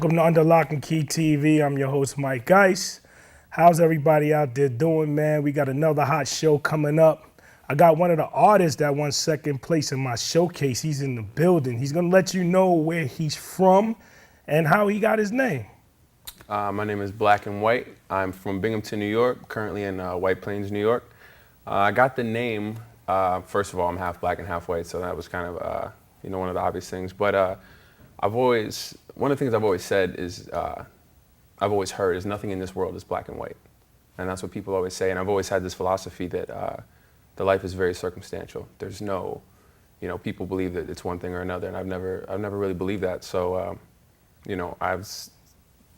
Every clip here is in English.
Welcome to Under Lock and Key TV. I'm your host, Mike Ice. How's everybody out there doing, man? We got another hot show coming up. I got one of the artists that won second place in my showcase. He's in the building. He's gonna let you know where he's from and how he got his name. My name is Black and White. I'm from Binghamton, New York, currently in White Plains, New York. I got the name, first of all, I'm half black and half white, so that was kind of, one of the obvious things. But one of the things I've always said is, I've always heard is nothing in this world is black and white. And that's what people always say. And I've always had this philosophy that the life is very circumstantial. There's no, people believe that it's one thing or another, and I've never really believed that. So, I was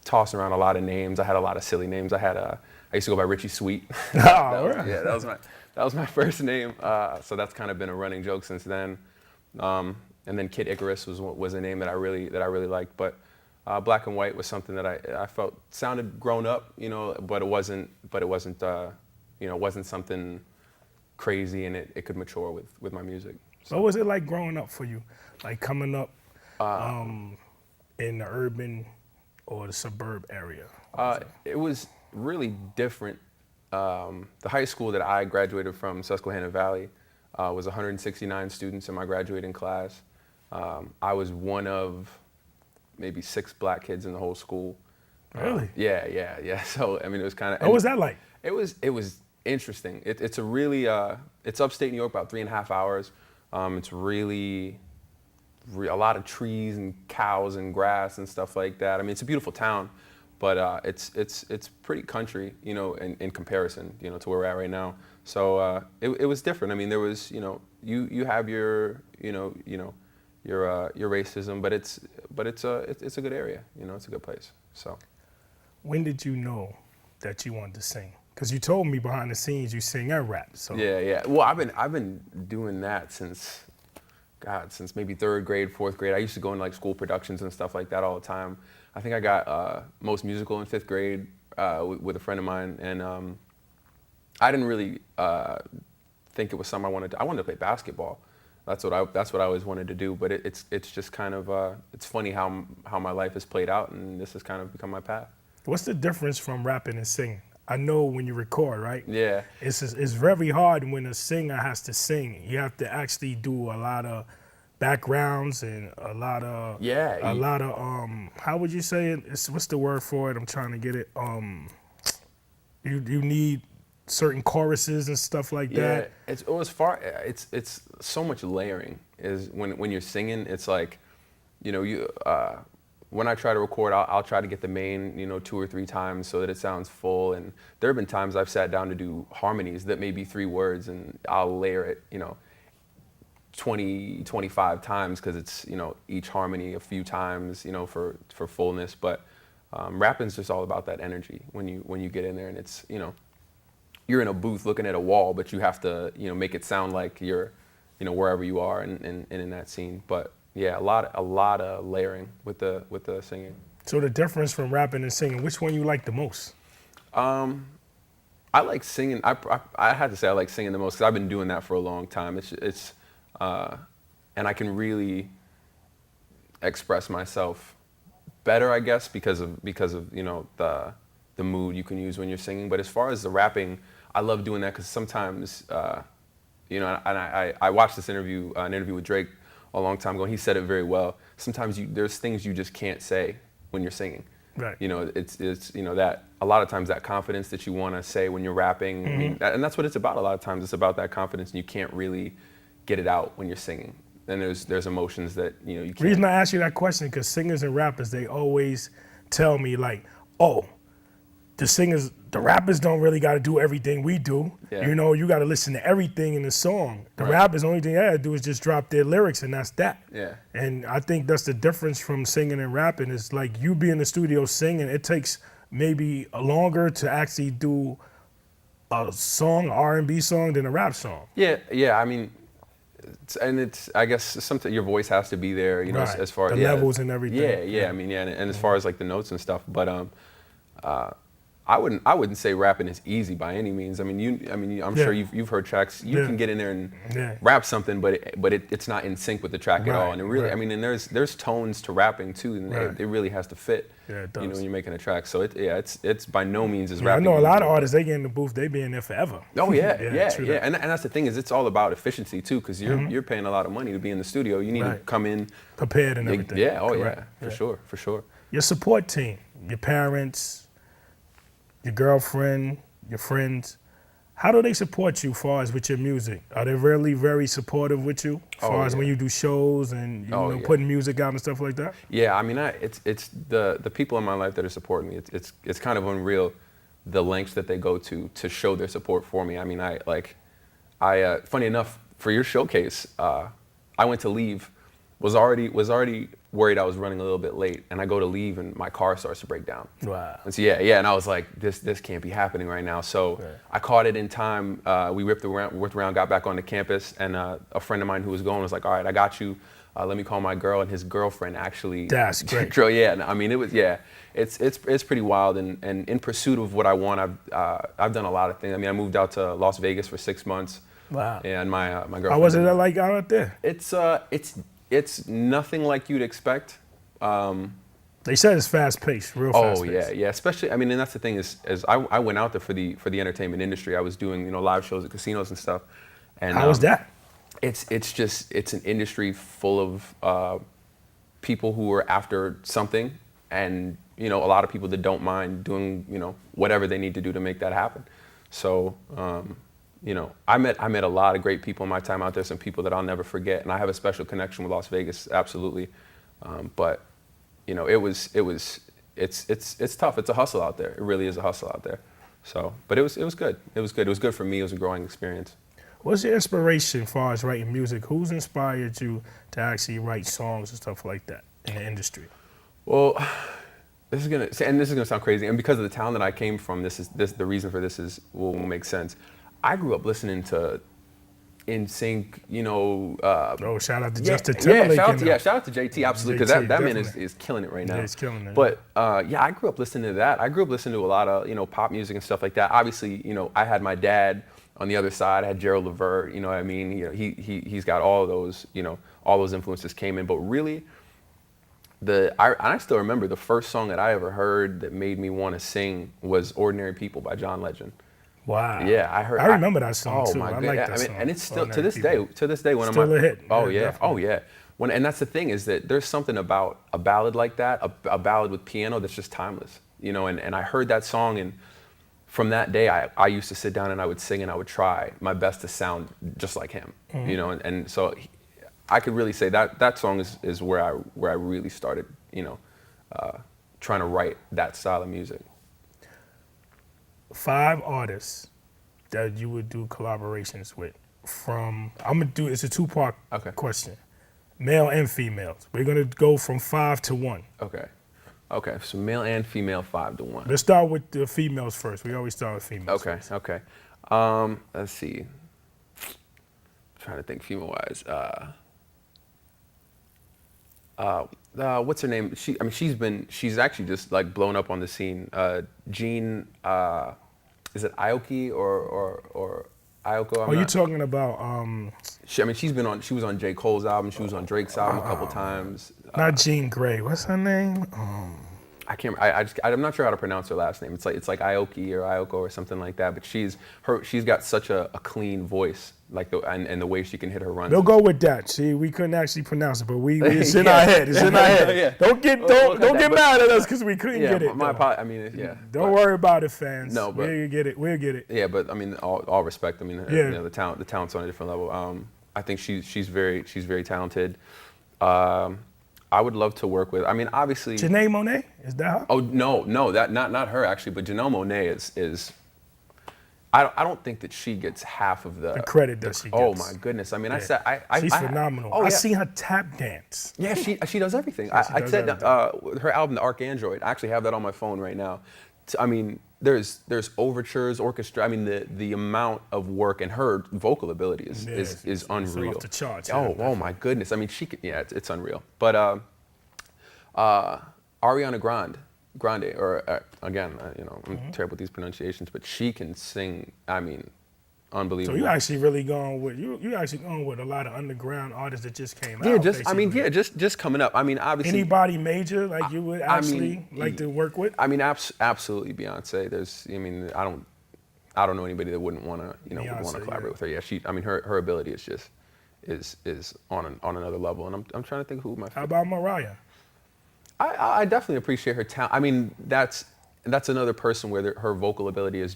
tossing around a lot of names. I had a lot of silly names. I used to go by Richie Sweet. That was my first name. So that's kind of been a running joke since then. And then Kid Icarus was a name that I really liked. But Black and White was something that I felt sounded grown up, but it wasn't something crazy, and it could mature with my music. So what was it like growing up for you? Like coming up in the urban or the suburb area? It was really different. The high school that I graduated from, Susquehanna Valley, was 169 students in my graduating class. I was one of maybe 6 black kids in the whole school. Really? Yeah. So, it was kind of... What was that like? It was interesting. It's a really, it's upstate New York, about 3.5 hours. It's really a lot of trees and cows and grass and stuff like that. It's a beautiful town, but it's pretty country, in comparison, to where we're at right now. So it was different. There was, you have your racism, but it's a good area, it's a good place. So. When did you know that you wanted to sing? Because you told me behind the scenes you sing and rap. So. Yeah. Well, I've been doing that since maybe 3rd grade, 4th grade. I used to go into school productions and stuff like that all the time. I think I got most musical in 5th grade with a friend of mine, and I didn't really think it was something I wanted to. I wanted to play basketball. That's what I always wanted to do. But it's just kind of it's funny how my life has played out, and this has kind of become my path. What's the difference from rapping and singing? I know when you record, right? Yeah. It's very hard when a singer has to sing. You have to actually do a lot of backgrounds and a lot of how would you say it? What's the word for it? I'm trying to get it. You need certain choruses and stuff like that. It's so much layering. Is when you're singing, it's like, when I try to record, I'll try to get the main, 2 or 3 times so that it sounds full. And there have been times I've sat down to do harmonies that may be 3 words, and I'll layer it, 20, 25 times because it's, each harmony a few times, for fullness. But rapping's just all about that energy when you get in there, and it's, you're in a booth looking at a wall, but you have to, make it sound like you're, wherever you are and in that scene. But yeah, a lot of layering with the singing. So the difference from rapping and singing, which one you like the most? I like singing. I had to say I like singing the most because I've been doing that for a long time. And I can really express myself better, I guess, because of the mood you can use when you're singing. But as far as the rapping, I love doing that because sometimes and I watched this interview, an interview with Drake a long time ago, and he said it very well. Sometimes there's things you just can't say when you're singing. Right. It's that a lot of times that confidence that you want to say when you're rapping, Mm-hmm. And that's what it's about. A lot of times it's about that confidence, and you can't really get it out when you're singing. Then there's emotions that you can't. The reason I ask you that question because singers and rappers, they always tell me like, oh, the rappers don't really got to do everything we do. Yeah. You got to listen to everything in the song. The Right. rappers, the only thing they got to do is just drop their lyrics, and that's that. Yeah. And I think that's the difference from singing and rapping is like you be in the studio singing, it takes maybe longer to actually do a song, an R&B song than a rap song. Yeah. I guess sometimes your voice has to be there, Right. as far the levels and everything. Yeah. And as far as like the notes and stuff, but I wouldn't say rapping is easy by any means. I mean, I'm sure you've heard tracks. You can get in there and rap something, but it's not in sync with the track at all. And it really, I mean, and there's tones to rapping too, and it really has to fit. Yeah, it does. You know, when you're making a track. So it's by no means as I rapping. know a lot of easy. artists, they get in the booth, they be in there forever. Oh yeah, yeah. true that. And that's the thing is it's all about efficiency too, because you're paying a lot of money to be in the studio. You need to come in prepared and everything. Yeah, oh Correct. yeah, for sure. Your support team, your parents, your girlfriend, your friends, how do they support you as far as with your music? Are they really very supportive with you as far as when you do shows and you know putting music out and stuff like that? Yeah, I mean, it's the people in my life that are supporting me. It's kind of unreal the lengths that they go to show their support for me. I mean, funny enough, for your showcase, I went to leave, was already worried I was running a little bit late, and I go to leave and my car starts to break down. Wow. And so and I was like, this can't be happening right now. So I caught it in time. We whipped around, got back onto campus, and a friend of mine who was going was like, all right, I got you. Let me call my girl, and his girlfriend actually. That's great. Yeah, I mean, it was it's pretty wild, and in pursuit of what I want, I've done a lot of things. I mean, I moved out to Las Vegas for 6 months. Wow. And my girlfriend. How was it like out there? It's nothing like you'd expect. They said it's fast paced, real fast paced. Yeah. Especially, I mean, and that's the thing is I went out there for the entertainment industry. I was doing live shows at casinos and stuff. And how was that? It's an industry full of people who are after something, and a lot of people that don't mind doing whatever they need to do to make that happen. So. I met a lot of great people in my time out there, some people that I'll never forget, and I have a special connection with Las Vegas, absolutely. But it's tough. It's a hustle out there. It really is a hustle out there. So, but it was good. It was good. It was good for me. It was a growing experience. What's your inspiration as far as writing music? Who's inspired you to actually write songs and stuff like that in the industry? Well, this is gonna sound crazy, and because of the town that I came from, the reason for this will make sense. I grew up listening to NSYNC, shout out to Justin Timberlake. Shout out to JT, absolutely, because that man is killing it right now. Yeah, he's killing it. But I grew up listening to that. I grew up listening to a lot of pop music and stuff like that. Obviously, I had my dad on the other side. I had Gerald Levert. You know what I mean? He's got all of those. All those influences came in. But really, I still remember the first song that I ever heard that made me want to sing was "Ordinary People" by John Legend. Wow. Yeah, I remember that song too. My I God. like that song. And it's still to this day one of my still a hit. Oh yeah. Oh yeah. And that's the thing is that there's something about a ballad like that, a ballad with piano that's just timeless. And I heard that song, and from that day I used to sit down and I would sing and I would try my best to sound just like him. Mm-hmm. And so I could really say that song is where I really started, trying to write that style of music. 5 artists that you would do collaborations with. It's a 2-part question. Male and females. We're gonna go from 5 to 1. Okay. So male and female, 5 to 1. Let's start with the females first. We always start with females. Okay. Let's see. I'm trying to think female wise. What's her name? She's actually just like blown up on the scene. Jean, is it Aoki or Ayoko? You talking about? She was on J. Cole's album. She was on Drake's album a couple times. Not Jean Grey. What's her name? I can't. I'm not sure how to pronounce her last name. It's like Aoki or Ayoko or something like that. But she's got such a clean voice, and the way she can hit her runs. We'll go with that. See, we couldn't actually pronounce it, but it's in our head. It's in our head. Yeah. Don't get mad at us because we couldn't get it. Don't worry about it, fans. No, but we'll get it. Yeah, but I mean, all respect. I mean, the talent's on a different level. I think she's very talented. I would love to work with. I mean, obviously. Janelle Monáe, is that her? Oh no, that not her actually, but Janelle Monáe is. I don't think that she gets half of the credit that she gets. Oh my goodness! I mean, she's phenomenal. I seen her tap dance. Yeah, she does everything. I said her album, The Arc Android. I actually have that on my phone right now. I mean, there's overtures, orchestra. I mean, the amount of work and her vocal ability is unreal. It's off the charts. Oh my goodness. I mean, she can. Yeah, it's unreal. But Ariana Grande. Grande, or again, I'm terrible with these pronunciations, but she can sing. I mean, So unbelievable. you actually really going with you actually going with a lot of underground artists that just came Yeah, out. just coming up. I mean, obviously. Anybody major like you would actually like to work with? I mean, absolutely Beyonce. I don't know anybody that wouldn't want to, would want to Beyonce, collaborate yeah. with her. Yeah, I mean, her ability is just is on another level. And I'm trying to think who my. How about Mariah? I definitely appreciate her talent. I mean, that's another person where her vocal ability is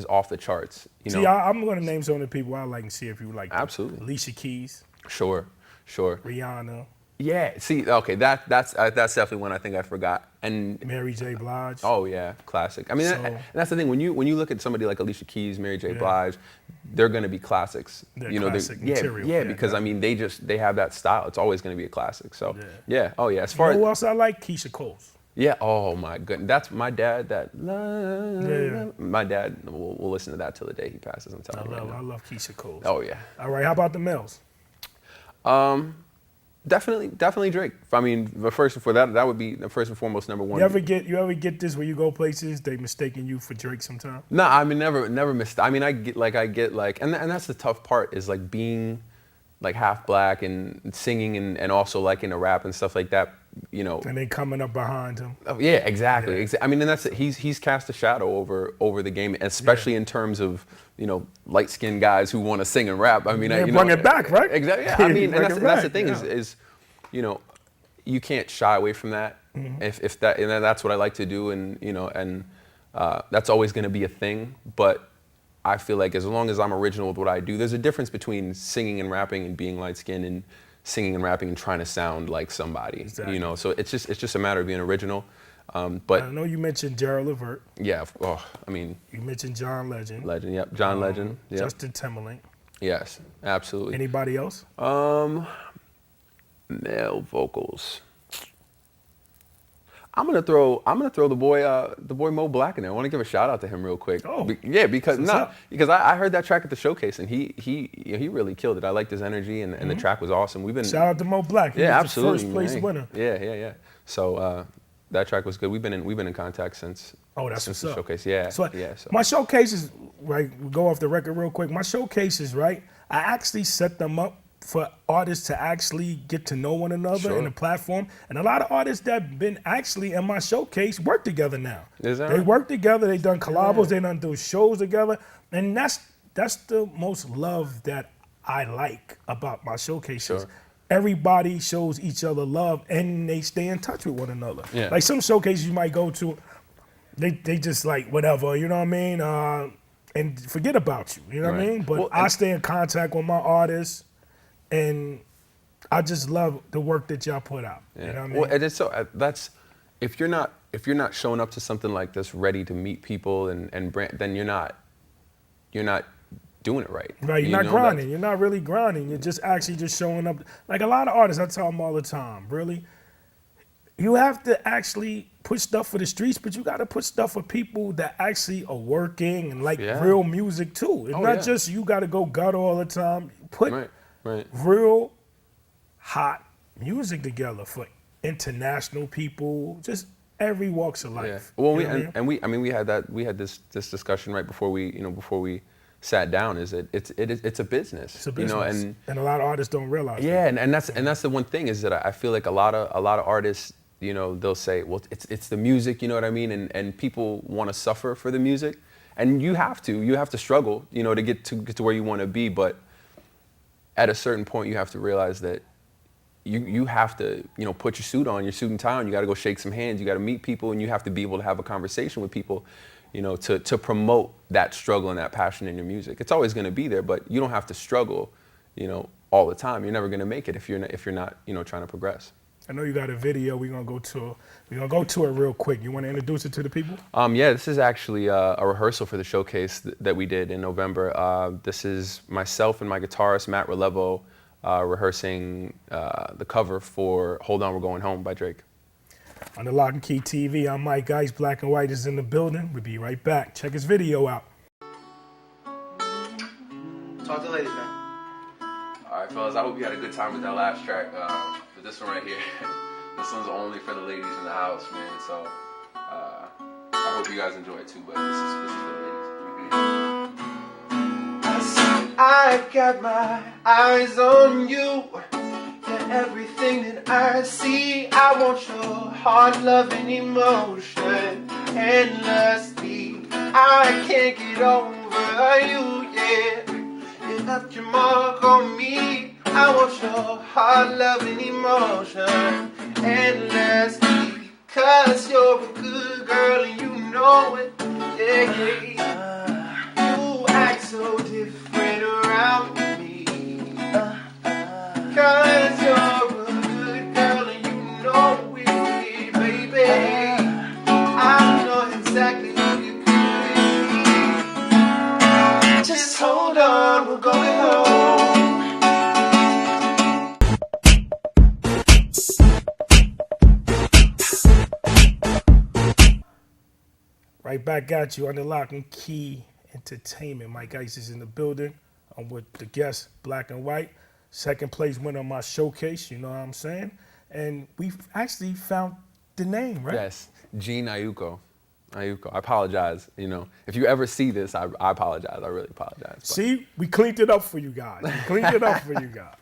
off the charts. See, I'm going to name some of the people I like and see if you like them. Absolutely. Alicia Keys, Sure. Rihanna, Yeah. See, okay, that's definitely one I think I forgot. And Mary J. Blige. oh yeah, classic. I mean, and that's the thing. When you look at somebody like Alicia Keys, Mary J. Yeah. Blige, they're going to be classics. They're classic material. Yeah, Yeah, because I mean, they have that style. It's always going to be a classic. So yeah. Oh yeah. As You far know who as else I like? Keisha Coles. yeah. Oh my goodness. That's my dad. Yeah. My dad will listen to that till the day he passes. I'm telling you. right I now. love Keisha Coles. Oh yeah. All right, how about the males? Definitely Drake. I mean, the first and for that would be the first and foremost number one. You ever get this where you go places they mistaking you for Drake sometimes? No, I mean never missed. I mean, I get like, and that's the tough part is like being like half black and singing and also like in a rap and stuff like that. And they coming up behind him. Oh, yeah, exactly. I mean, and that's it. He's cast a shadow over the game, especially in terms of light skinned guys who want to sing and rap. I mean, bring it back, right? Exactly. Yeah, I mean, Bring and it that's the back, thing yeah. is you can't shy away from that. If that and that's what I like to do, and that's always going to be a thing. But I feel like as long as I'm original with what I do, there's a difference between singing and rapping and being light skinned and singing and rapping and trying to sound like somebody. Exactly. So it's just a matter of being original. But I know you mentioned Gerald Levert. yeah, I mean, You mentioned John Legend. legend. Yep, John Legend. Yep. Justin Timberlake. Yes, absolutely. Anybody else? Male vocals. I'm gonna throw the boy Mo Black in there. I want to give a shout out to him real quick. Oh, because what's up? I heard that track at the showcase and he really killed it. I liked his energy and the track was awesome. We've been Shout out to Mo Black. He yeah, was absolutely, the first place man. winner. Yeah. So that track was good. We've been in contact since. Oh, that's since what's the up. showcase. Yeah. So, So. my showcases, right, we go off the record real quick. My showcases, right, I actually set them up for artists to actually get to know one another Sure. in the platform. And a lot of artists that been actually in my showcase work together now. Is that They right? work together, they done collabos, they done do shows together. And that's the most love that I like about my showcases. Sure. Everybody shows each other love and they stay in touch with one another. Yeah. Like some showcases you might go to, they just like whatever, you know what I mean? And forget about you, you know what I Right. mean? But Well, I and- stay in contact with my artists and I just love the work that y'all put out. You know what I mean? Well, and it's so that's if you're not showing up to something like this ready to meet people and brand, then you're not doing it right. Right, you're not grinding. You're not really grinding. You're just actually just showing up. Like a lot of artists, I tell them all the time, really, you have to actually put stuff for the streets, but you got to put stuff for people that actually are working and like Yeah. real music too. It's Oh, not yeah. just you got to go gutter all the time. Put Right. real hot music together for international people, just every walks of Yeah. life. Well, You know what I mean? we had this discussion right before we sat down. Is that it's a business. It's a business, and a lot of artists don't realize that. Yeah, and that's the one thing is that I feel like a lot of artists, they'll say, well, it's the music, you know what I mean, and people want to suffer for the music, and you have to struggle, to get to where you want to be, but at a certain point you have to realize that you have to put your suit and tie on, you got to go shake some hands, you got to meet people, and you have to be able to have a conversation with people, to promote that struggle and that passion in your music. It's always going to be there, but you don't have to struggle, all the time. You're never going to make it if you're not trying to progress. I know you got a video. We're gonna go to it real quick. You want to introduce it to the people? Yeah, this is actually a rehearsal for the showcase that we did in November. This is myself and my guitarist Matt Relevo rehearsing the cover for "Hold On, We're Going Home" by Drake. On the Lock and Key TV, I'm Mike Geis. Black and White is in the building. We'll be right back. Check his video out. Talk to the ladies, man. All right, fellas, I hope you had a good time with that last track. But this one right here, this one's only for the ladies in the house, man. So I hope you guys enjoy it too, but this is the ladies. I've got my eyes on you. You're everything that I see. I want your heart, love, and emotion endlessly. I can't get over you, yeah. You left your mark on me. I want your heart, love, and emotion endlessly. 'Cause you're a good girl and you know it, yeah, yeah. You act so different around me. 'Cause you're a good girl and you know it, baby. I know exactly who you could be. Just hold on, we're going home. Right back at you under Lock and Key Entertainment. Mike Ice is in the building. I'm with the guest, Black and White. Second place winner on my showcase, you know what I'm saying? And we actually found the name, right? Yes, Gene Ayuko. Ayuko. I apologize. You know, if you ever see this, I apologize. I really apologize. But See, we cleaned it up for you guys. We cleaned it up for you guys.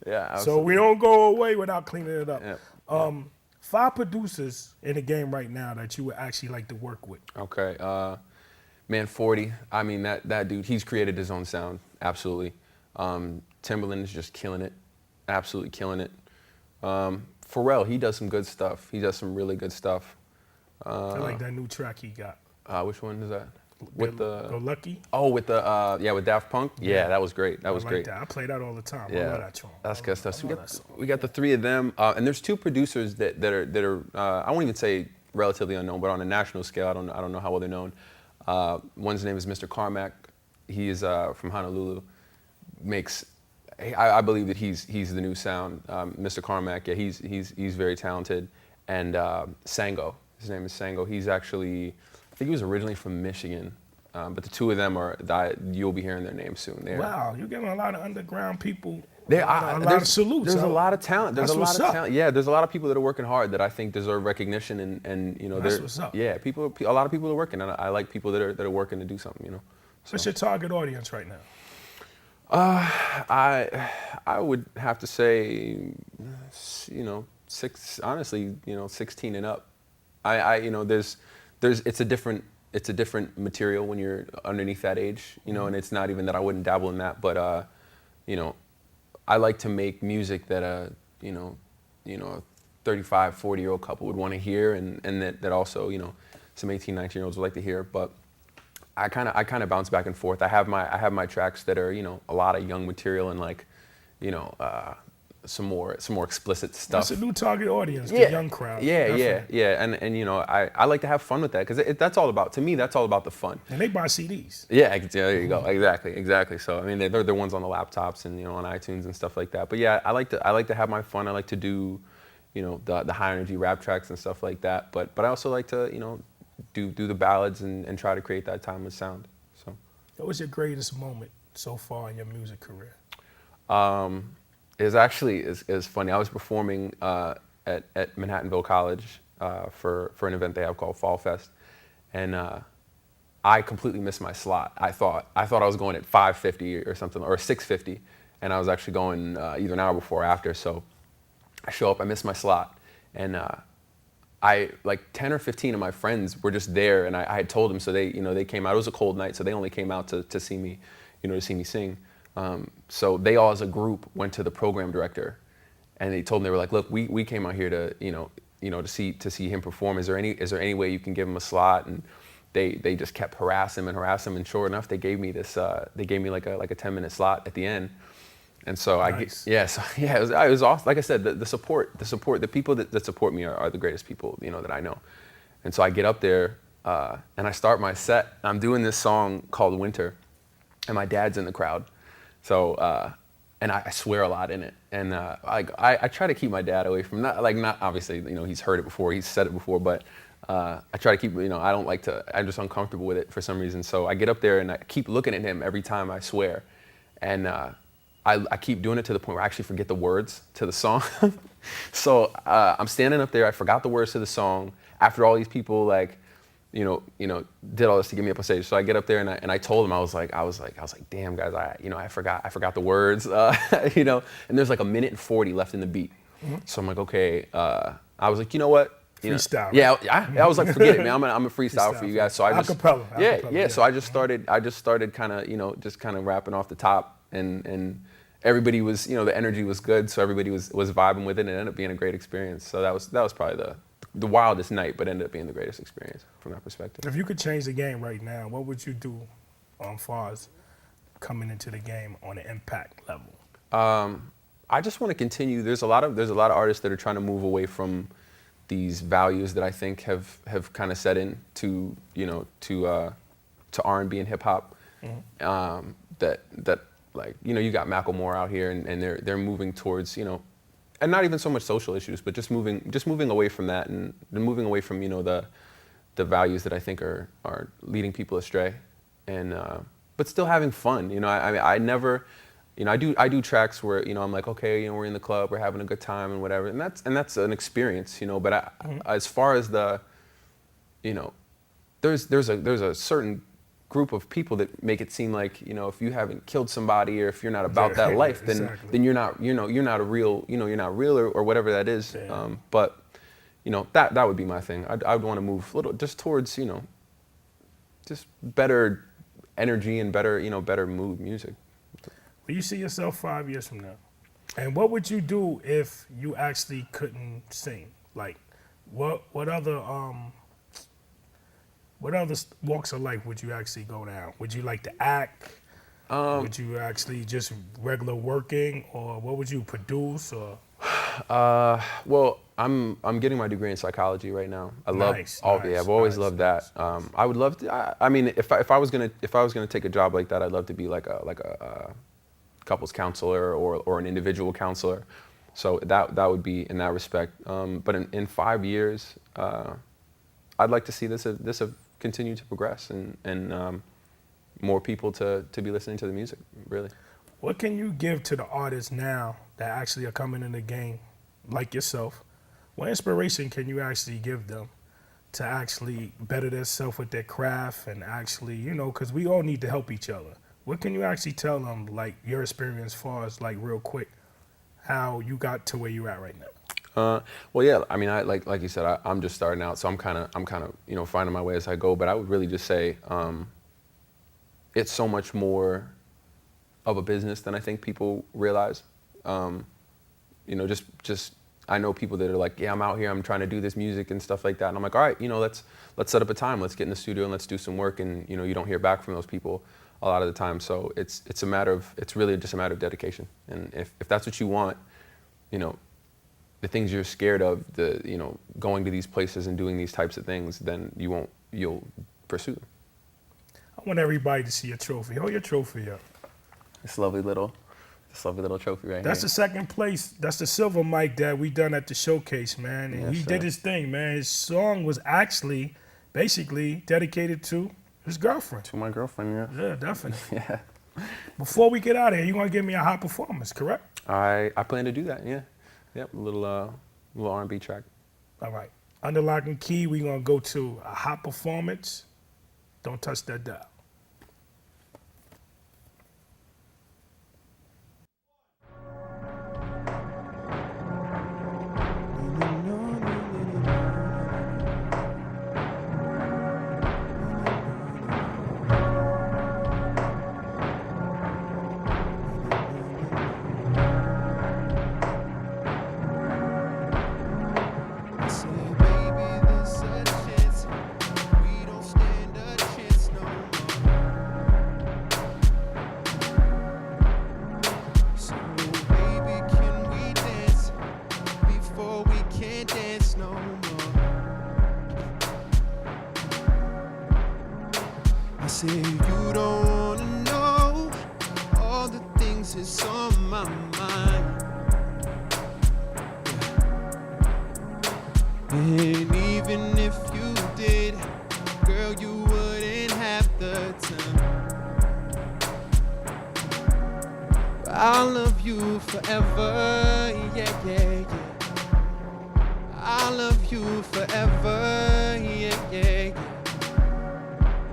yeah. So Absolutely. we don't go away without cleaning it up. Yeah. 5 producers in the game right now that you would actually like to work with. Okay. Man, 40. I mean, that dude, he's created his own sound. Absolutely. Timbaland is just killing it. Absolutely killing it. Pharrell, he does some good stuff. He does some really good stuff. I like that new track he got. Which one is that? With Go Lucky. Oh, with the with Daft Punk. Yeah, that was great. That was I like great. that. I play that all the time. I Yeah, love that song. that's good stuff. So I love that song. we got the three of them, and there's two producers that are I won't even say relatively unknown, but on a national scale, I don't know how well they're known. One's name is Mr. Carmack. He is from Honolulu. I believe that he's the new sound. Mr. Carmack, yeah, he's very talented. And Sango, his name is Sango. He's actually, I think he was originally from Michigan. But the two of them you'll be hearing their names soon. Wow, you're getting a lot of underground people. A lot of salutes. There's huh? a lot of talent. There's That's a lot what's of up. talent. Yeah, there's a lot of people that are working hard that I think deserve recognition, and you know, That's they're- what's up. Yeah, a lot of people are working, and I like people that are working to do something. You know. What's your target audience right now? I would have to say, you know, 16 and up. You know, it's a different material when you're underneath that age, you know, and it's not even that I wouldn't dabble in that, but you know, I like to make music that you know, a 35, 40-year-old couple would want to hear, and that also, you know, some 18, 19-year-olds would like to hear, but I kind of bounce back and forth. I have my tracks that are, you know, a lot of young material and, like, you know, some more explicit stuff. That's a new target audience, the young crowd. Yeah, definitely. yeah. And you know, I like to have fun with that because that's all about, to me, that's all about the fun. And they buy CDs. Yeah, there you go. Exactly. So I mean, they're the ones on the laptops and, you know, on iTunes and stuff like that. But yeah, I like to have my fun. I like to do, you know, the high energy rap tracks and stuff like that. But I also like to, you know, do the ballads and try to create that timeless sound. So. What was your greatest moment so far in your music career? It's funny. I was performing at Manhattanville College for an event they have called Fall Fest, and I completely missed my slot. I thought I was going at 5:50 or something, or 6:50, and I was actually going either an hour before or after. So I show up, I missed my slot, and like 10 or 15 of my friends were just there, and I had told them, so they came out. It was a cold night, so they only came out to see me, to see me sing. So they all as a group went to the program director, and they told him, they were like, look, we came out here to to see him perform. Is there any way you can give him a slot? And they just kept harassing him, and sure enough, they gave me like a 10-minute slot at the end. And so Nice. it was awesome. Like I said, the support, the people that support me are the greatest people, that I know. And so I get up there, and I start my set. I'm doing this song called Winter, and my dad's in the crowd. So, and I swear a lot in it. And I try to keep my dad away from, not obviously, he's heard it before, he's said it before, but I try to keep, I don't like to, I'm just uncomfortable with it for some reason. So I get up there and I keep looking at him every time I swear. And I keep doing it to the point where I actually forget the words to the song. So I'm standing up there, I forgot the words to the song after all these people like, did all this to get me up on stage. So I get up there and I told them, I was like, damn guys, I forgot the words, and there's like 1:40 left in the beat. So I'm like, okay, I was like, you know what? Freestyle. Right? Yeah, I was like, forget it, man. I'm a freestyle for you guys. So I just acapella. Yeah. So I just started kind of, just kind of rapping off the top, and everybody was, the energy was good, so everybody was vibing with it, and it ended up being a great experience. So that was probably the wildest night, but ended up being the greatest experience from that perspective. If you could change the game right now, what would you do, far as coming into the game on an impact level? I just want to continue. There's a lot of artists that are trying to move away from these values that I think have kind of set in to R&B and hip hop. That like, you got Macklemore out here, and they're moving towards, and not even so much social issues, but just moving away from that, and moving away from the values that I think are leading people astray, and but still having fun. I never. I do tracks where I'm like, okay, we're in the club, we're having a good time and whatever, and that's an experience, But as far as the, there's a certain group of people that make it seem like, if you haven't killed somebody or if you're not about that life, then exactly. then you're not a real, you're not real or whatever that is. Yeah. But that would be my thing. I would want to move a little just towards just better energy and better mood music. Where you see yourself 5 years from now? And what would you do if you actually couldn't sing? Like, what other walks of life would you actually go down? Would you like to act? Would you actually just regular working, or what would you produce? Or well, I'm getting my degree in psychology right now. I've always loved that. I would love to. I mean, if I was gonna take a job like that, I'd love to be like a couples counselor or an individual counselor. So that would be in that respect. But in 5 years, I'd like to see this continue to progress and more people to be listening to the music, really. what can you give to the artists now that actually are coming in the game, like yourself? What inspiration can you actually give them to actually better themselves with their craft and actually, because we all need to help each other. What can you actually tell them, like your experience, as far as like real quick, how you got to where you're at right now? Well, yeah. I mean, like you said, I'm just starting out, so I'm kind of finding my way as I go. But I would really just say, it's so much more of a business than I think people realize. Just I know people that are like, yeah, I'm out here, I'm trying to do this music and stuff like that, and I'm like, all right, let's set up a time, let's get in the studio and let's do some work, and you don't hear back from those people a lot of the time. So it's really just a matter of dedication, and if that's what you want, the things you're scared of, going to these places and doing these types of things, then you'll pursue them. I want everybody to see your trophy. Hold your trophy up. This lovely little trophy right That's here. the second place. That's the silver mic that we done at the showcase, man. And Yes, he sir. did his thing, man. His song was actually basically dedicated to his girlfriend. To my girlfriend, yeah. Yeah, definitely. Yeah. Before we get out of here, you're gonna give me a hot performance, correct? I plan to do that, yeah. Yep, a little R&B track. All right. Under lock and key, we're gonna go to a hot performance. Don't touch that dial. Say, baby, there's a chance we don't stand a chance no more. So, baby, can we dance before we can't dance no more? I say you don't wanna know all the things that's on my mind. And even if you did, girl, you wouldn't have the time. I'll love you forever, yeah, yeah, yeah. I'll love you forever, yeah, yeah, yeah.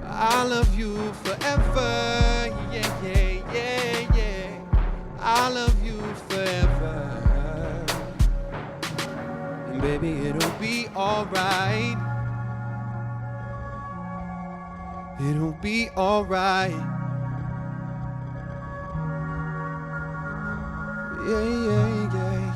I'll love you forever, yeah, yeah, yeah, yeah. I'll love you forever. And baby, it'll be alright. It'll be alright. Yeah, yeah, yeah.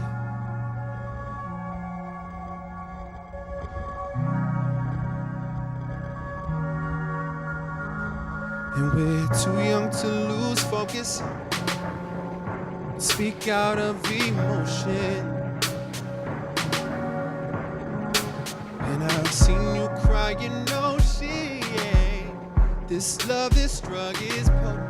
And we're too young to lose focus. Speak out of emotion. And I've seen you cry, you know she ain't. This love, this drug is potent.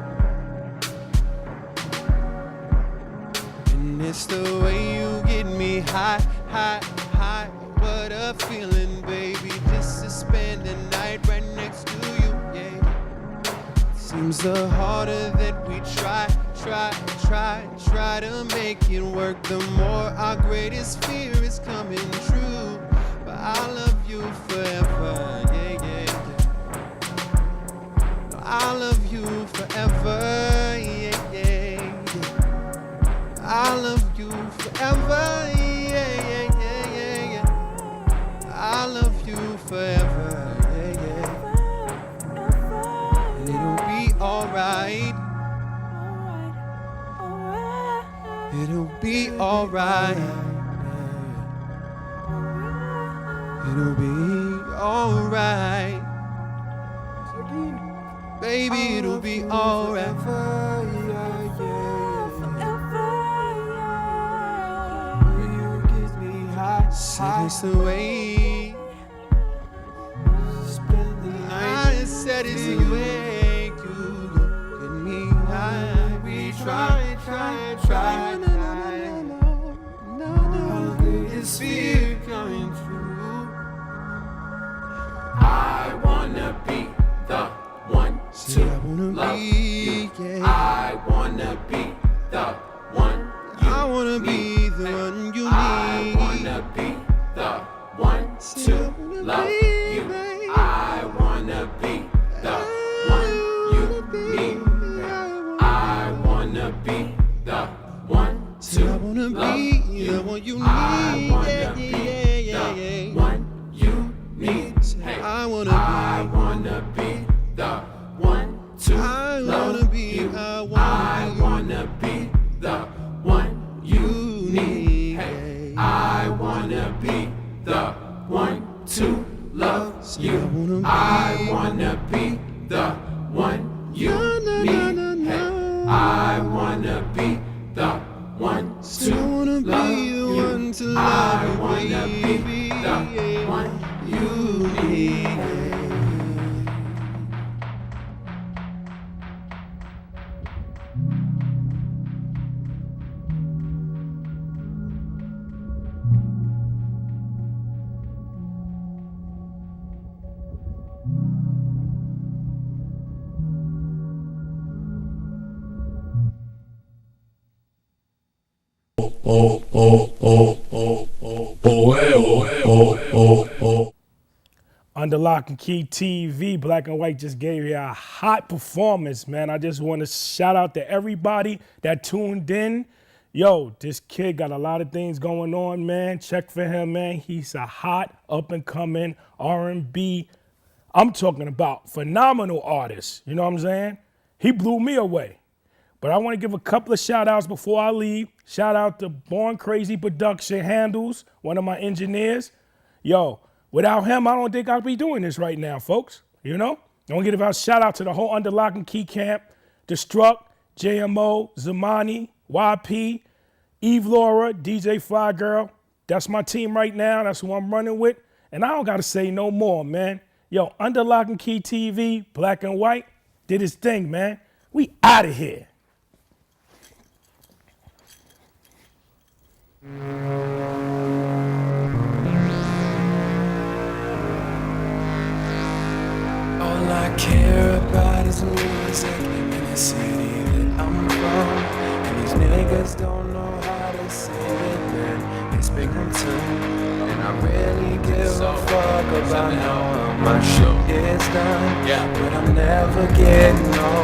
And it's the way you get me high, high, high. What a feeling, baby, just to spend the night right next to you, yeah. Seems the harder that we try to make it work, the more our greatest fear is coming true. But I love you forever, yeah, yeah, yeah. I love you forever, yeah, yeah, yeah. I love you forever, yeah, yeah, yeah, yeah, yeah. I love you forever, yeah, yeah. And it'll be alright. It'll be alright. It'll be alright. Baby, it'll be alright. You get me high. See, it's the way. Spend the night. I said it's the way you look at me high. We try. This fear coming true. I wanna be the one to love you. Yeah. I wanna be the one you I wanna need. be the one you need. I wanna be the one to love you. I wanna be the one you need. I wanna be the one to I wanna love be you. the one you need. I wanna Yeah, be yeah, yeah, the yeah. one you need. Hey, I wanna I wanna be the one to I love wanna be, you. I I wanna wanna be the one you need. Hey, I wanna be the one to love you. I wanna be the one you need. Hey, I wanna be the one to I wanna be love the you. one to I love wanna you, be baby. the one you need. Under Lock and Key TV, Black and White just gave you a hot performance, man. I just want to shout out to everybody that tuned in. Yo, this kid got a lot of things going on, man. Check for him, man. He's a hot, up-and-coming R&B. I'm talking about phenomenal artist. You know what I'm saying? He blew me away. But I want to give a couple of shout outs before I leave. Shout out to Born Crazy Production Handles, one of my engineers. Yo, without him, I don't think I'd be doing this right now, folks. You know? I want to give a shout out to the whole Under Lock and Key camp, Destruct, JMO, Zamani, YP, Eve Laura, DJ Fly Girl. That's my team right now. That's who I'm running with. And I don't got to say no more, man. Yo, Under Lock and Key TV, Black and White, did his thing, man. We out of here. All I care about is music in the city that I'm from. And These niggas don't know how to say it, man. It's Binghamton, and I really give a fuck about how my shit is done. But I'm never getting old.